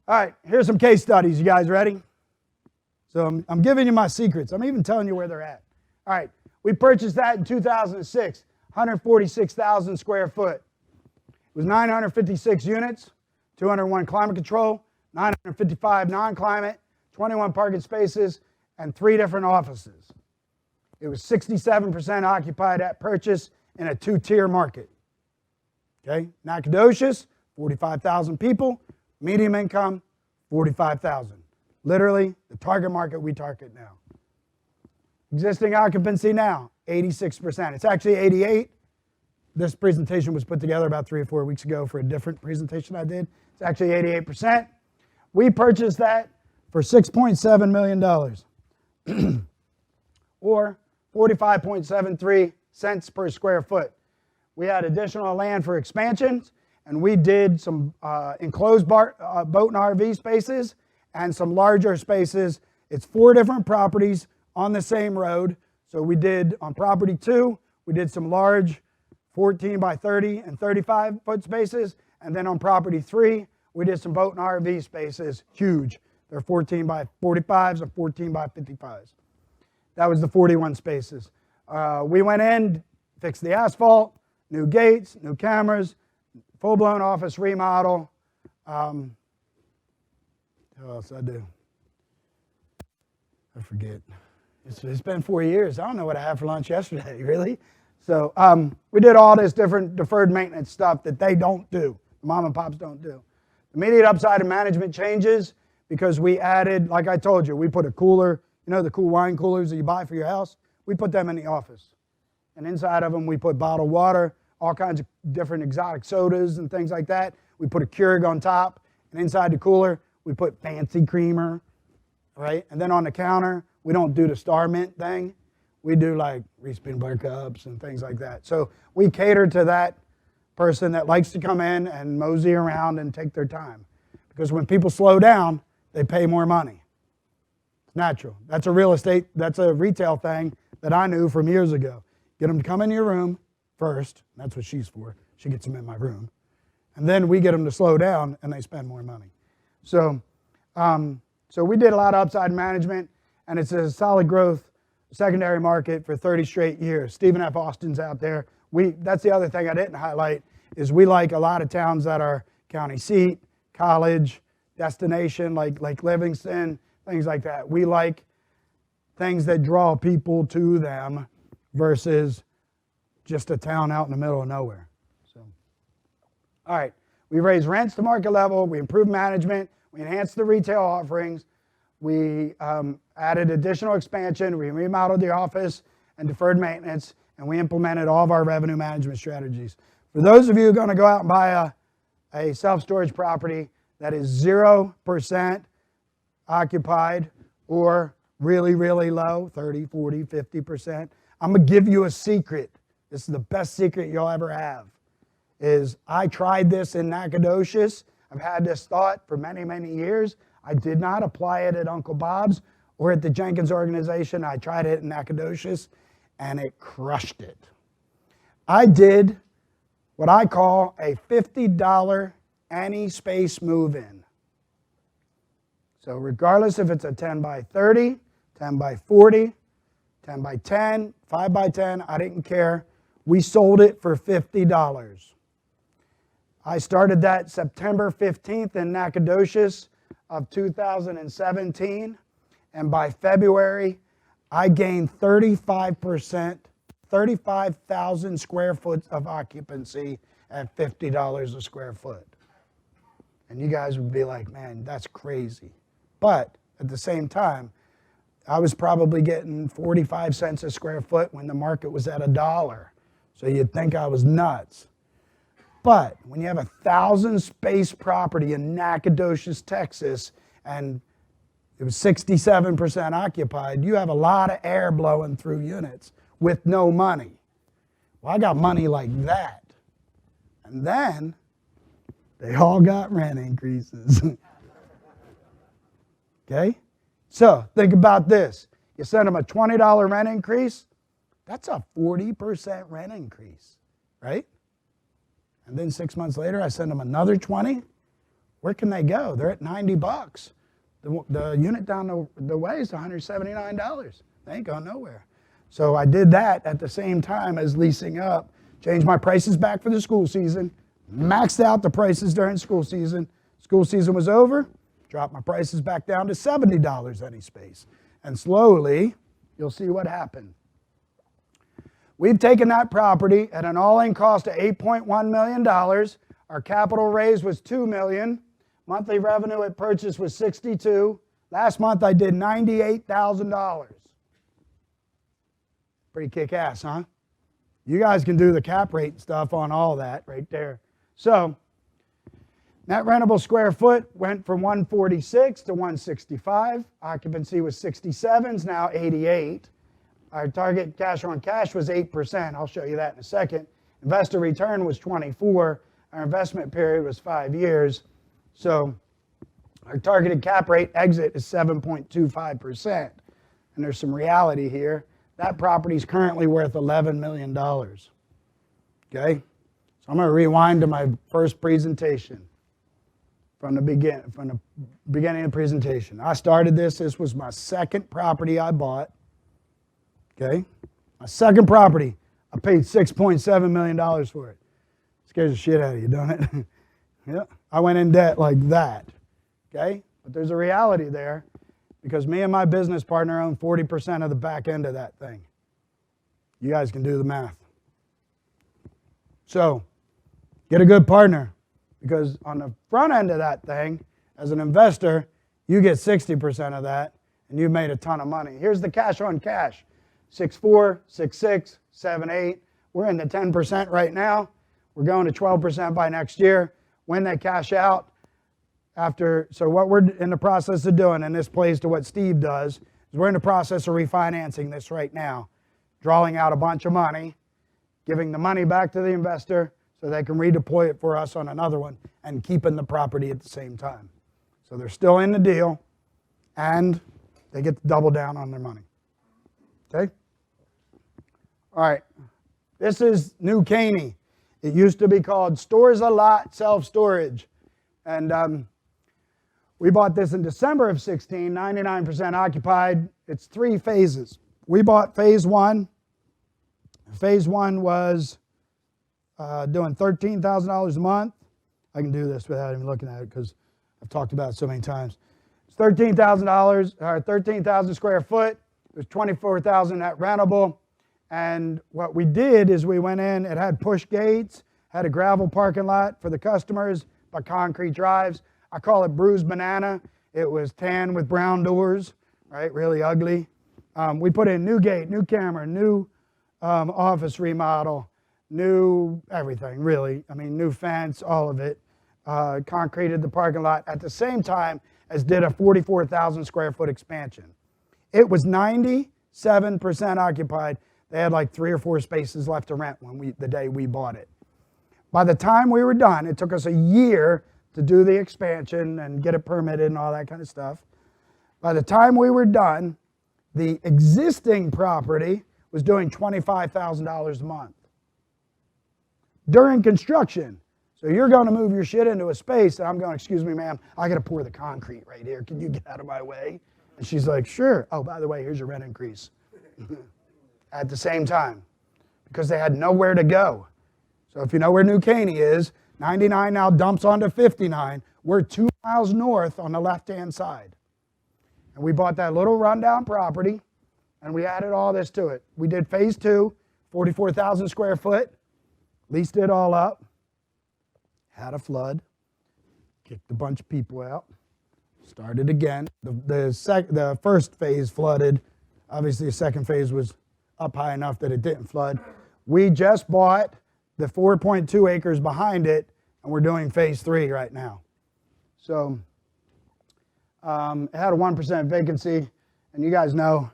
All right, here's some case studies. You guys ready? So I'm giving you my secrets. I'm even telling you where they're at. All right, we purchased that in 2006, 146,000 square foot. It was 956 units, 201 climate control, 955 non-climate, 21 parking spaces, and 3 different offices. It was 67% occupied at purchase in a 2-tier market. Okay, Nacogdoches, 45,000 people, medium income, 45,000. Literally the target market we target now. Existing occupancy now, 86%. It's actually 88. This presentation was put together about 3 or 4 weeks ago for a different presentation I did. It's actually 88%. We purchased that for $6.7 million or 45.73 cents per square foot. We had additional land for expansions, and we did some enclosed boat and RV spaces and some larger spaces. It's 4 different properties on the same road. So we did on property 2, we did some large 14 by 30 and 35 foot spaces. And then on property 3, we did some boat and RV spaces, huge. They're 14 by 45s and 14 by 55s. That was the 41 spaces. We went in, fixed the asphalt, new gates, new cameras, full-blown office remodel. What else did I do? I forget. It's been 4 years. I don't know what I had for lunch yesterday, really. So we did all this different deferred maintenance stuff that they don't do. The mom and pops don't do. Immediate upside of management changes because we added, like I told you, we put a cooler, you know the cool wine coolers that you buy for your house? We put them in the office. And inside of them we put bottled water, all kinds of different exotic sodas and things like that. We put a Keurig on top, and inside the cooler we put fancy creamer, right? And then on the counter, we don't do the Star Mint thing. We do like Reese peanut butter cups and things like that. So we cater to that person that likes to come in and mosey around and take their time. Because when people slow down, they pay more money. It's natural. That's a retail thing that I knew from years ago. Get them to come in your room first. That's what she's for. She gets them in my room. And then we get them to slow down and they spend more money. So we did a lot of upside management, and it's a solid growth secondary market for 30 straight years. Stephen F. Austin's out there. That's the other thing I didn't highlight is we like a lot of towns that are county seat, college, destination, like Livingston, things like that. We like things that draw people to them versus just a town out in the middle of nowhere. So, all right, we raised rents to market level, we improved management, we enhanced the retail offerings, we added additional expansion, we remodeled the office and deferred maintenance, and we implemented all of our revenue management strategies. For those of you who are going to go out and buy a self-storage property that is 0% occupied or really, really low, 30, 40, 50%, I'm going to give you a secret. This is the best secret you'll ever have. Is I tried this in Nacogdoches. I've had this thought for many, many years. I did not apply it at Uncle Bob's or at the Jenkins organization. I tried it in Nacogdoches, and it crushed it. I did what I call a $50 any space move-in. So regardless if it's a 10 by 30, 10 by 40, 10 by 10, 5 by 10, I didn't care. We sold it for $50. I started that September 15th in Nacogdoches of 2017, and by February, I gained 35%, 35,000 square foot of occupancy at $50 a square foot. And you guys would be like, man, that's crazy. But at the same time, I was probably getting 45 cents a square foot when the market was at $1. So you'd think I was nuts. But when you have 1,000 space property in Nacogdoches, Texas, and it was 67% occupied, you have a lot of air blowing through units with no money. Well, I got money like that. And then they all got rent increases. Okay? So think about this. You send them a $20 rent increase, that's a 40% rent increase, right? And then 6 months later, I send them another 20. where can they go? They're at $90. The unit down the way is $179. They ain't going nowhere. So I did that at the same time as leasing up, changed my prices back for the school season, maxed out the prices during school season. School season was over, dropped my prices back down to $70 any space. And slowly, you'll see what happened. We've taken that property at an all-in cost of $8.1 million. Our capital raise was $2 million. Monthly revenue at purchase was $62,000. Last month I did $98,000. Pretty kick-ass, huh? You guys can do the cap rate stuff on all that right there. So, net rentable square foot went from 146 to 165. Occupancy was 67, now 88. Our target cash on cash was 8%. I'll show you that in a second. Investor return was 24. Our investment period was 5 years. So our targeted cap rate exit is 7.25%. And there's some reality here. That property is currently worth $11 million. Okay? So I'm going to rewind to my first presentation from the beginning of the presentation. I started this. This was my second property I bought. Okay? My second property. I paid $6.7 million for it. Scares the shit out of you, don't it? Yeah. I went in debt like that. Okay? But there's a reality there because me and my business partner own 40% of the back end of that thing. You guys can do the math. So, get a good partner because on the front end of that thing, as an investor, you get 60% of that and you've made a ton of money. Here's the cash on cash. 6.4, 6.6, 7.8. We're in the 10% right now. We're going to 12% by next year. When they cash out, so what we're in the process of doing, and this plays to what Steve does, is we're in the process of refinancing this right now, drawing out a bunch of money, giving the money back to the investor so they can redeploy it for us on another one, and keeping the property at the same time. So they're still in the deal, and they get to double down on their money. Okay? All right. This is New Caney. It used to be called Storz a Lot Self-Storage. And we bought this in December of 16, 99% occupied. It's 3 phases. We bought phase 1. Phase 1 was doing $13,000 a month. I can do this without even looking at it because I've talked about it so many times. It's $13,000, or 13,000 square foot. It was $24,000 net rentable. And what we did is we went in, it had push gates, had a gravel parking lot for the customers, but concrete drives. I call it bruised banana. It was tan with brown doors, right? Really ugly. We put in new gate, new camera, new office remodel, new everything, really. I mean, new fence, all of it. Concreted the parking lot at the same time as did a 44,000 square foot expansion. It was 97% occupied. They had like 3 or 4 spaces left to rent the day we bought it. By the time we were done, it took us a year to do the expansion and get it permitted and all that kind of stuff. By the time we were done, the existing property was doing $25,000 a month during construction. So you're going to move your shit into a space, and I'm going, excuse me, ma'am, I got to pour the concrete right here. Can you get out of my way? And she's like, sure. Oh, by the way, here's your rent increase. At the same time, because they had nowhere to go. So if you know where New Caney is, 99 now dumps onto 59. We're 2 miles north on the left-hand side. And we bought that little rundown property, and we added all this to it. We did phase 2, 44,000 square foot, leased it all up, had a flood, kicked a bunch of people out, started again. The first phase flooded. Obviously, the second phase was up high enough that it didn't flood. We just bought the 4.2 acres behind it, and we're doing phase 3 right now. So it had a 1% vacancy, and you guys know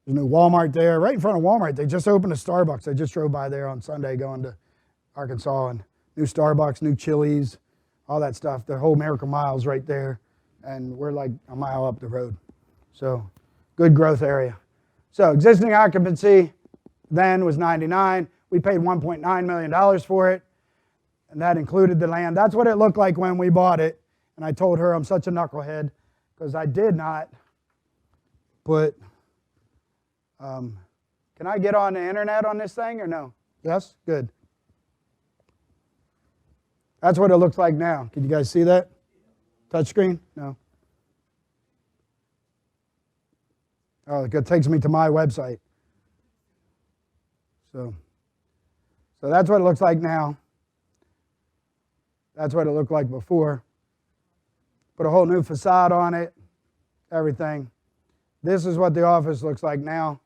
there's a new Walmart there. Right in front of Walmart, they just opened a Starbucks. I just drove by there on Sunday going to Arkansas, and new Starbucks, new Chili's, all that stuff. The whole Miracle Mile's right there, and we're like a mile up the road. So good growth area. So existing occupancy then was 99. We paid $1.9 million for it, and that included the land. That's what it looked like when we bought it. And I told her I'm such a knucklehead because I did not put, can I get on the internet on this thing or no? Yes? Good. That's what it looks like now. Can you guys see that? Touchscreen? No. Oh, it takes me to my website. So that's what it looks like now. That's what it looked like before. Put a whole new facade on it, everything. This is what the office looks like now.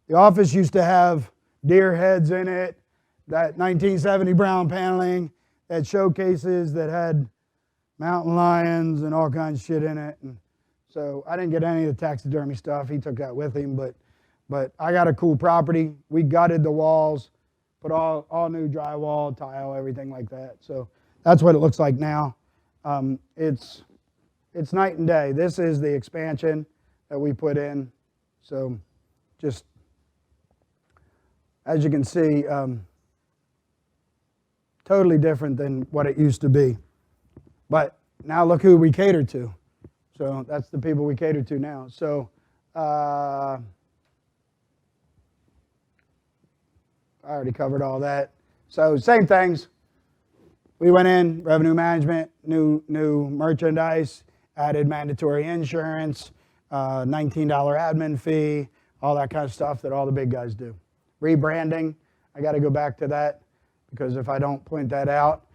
The office used to have deer heads in it, that 1970 brown paneling, had showcases that had mountain lions and all kinds of shit in it. And so I didn't get any of the taxidermy stuff. He took that with him, but I got a cool property. We gutted the walls, put all new drywall, tile, everything like that. So that's what it looks like now. It's night and day. This is the expansion that we put in. So just as you can see, totally different than what it used to be. But now look who we cater to. So that's the people we cater to now. So I already covered all that. So same things. We went in, revenue management, new merchandise, added mandatory insurance, $19 admin fee, all that kind of stuff that all the big guys do. Rebranding, I got to go back to that because if I don't point that out.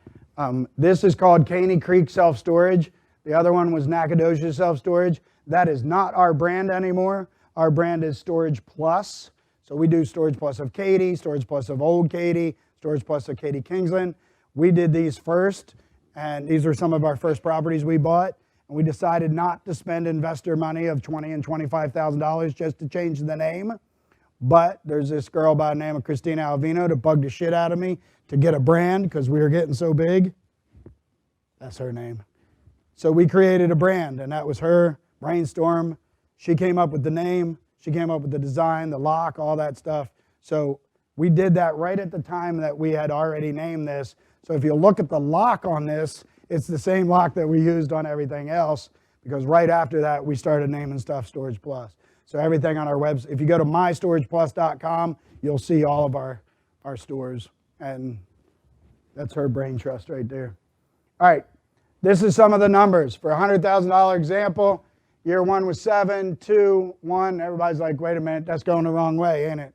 This is called Caney Creek Self-Storage. The other one was Nacogdoches Self-Storage. That is not our brand anymore. Our brand is Storage Plus. So we do Storage Plus of Katy, Storage Plus of Old Katy, Storage Plus of Katy Kingsland. We did these first, and these are some of our first properties we bought. And we decided not to spend investor money of $20,000 and $25,000 just to change the name. But there's this girl by the name of Christina Alvino that bugged the shit out of me to get a brand because we were getting so big. That's her name. So we created a brand, and that was her brainstorm. She came up with the name. She came up with the design, the lock, all that stuff. So we did that right at the time that we had already named this. So if you look at the lock on this, it's the same lock that we used on everything else because right after that, we started naming stuff Storage Plus. So everything on our website, if you go to mystorageplus.com, you'll see all of our stores. And that's her brain trust right there. All right, this is some of the numbers. For a $100,000 example, year one was 7, 2, 1. Everybody's like, wait a minute, that's going the wrong way, ain't it?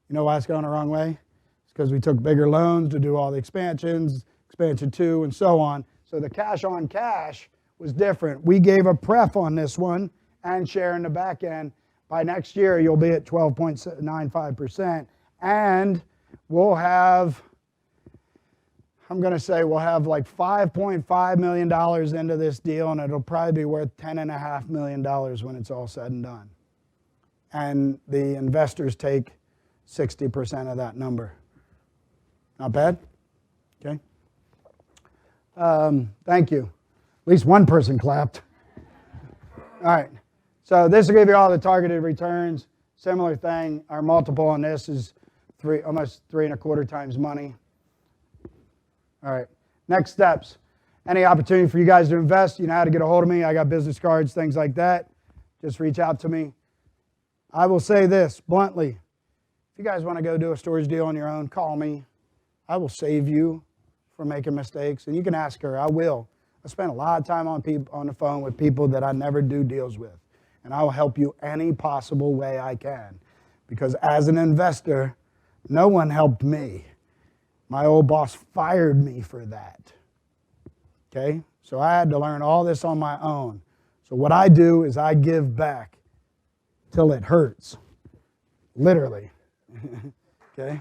You know why it's going the wrong way? It's because we took bigger loans to do all the expansions, expansion 2, and so on. So the cash on cash was different. We gave a pref on this one and share in the back end. By next year, you'll be at 12.95%. And we'll have, I'm going to say we'll have like $5.5 million into this deal, and it'll probably be worth $10.5 million when it's all said and done. And the investors take 60% of that number. Not bad? Okay. Thank you. At least one person clapped. All right. So this will give you all the targeted returns. Similar thing. Our multiple on this is almost 3.25 times money. All right. Next steps. Any opportunity for you guys to invest, you know how to get a hold of me. I got business cards, things like that. Just reach out to me. I will say this bluntly. If you guys want to go do a storage deal on your own, call me. I will save you from making mistakes. And you can ask her. I will. I spend a lot of time on the phone with people that I never do deals with. And I will help you any possible way I can. Because as an investor, no one helped me. My old boss fired me for that. Okay? So I had to learn all this on my own. So what I do is I give back till it hurts. Literally. Okay?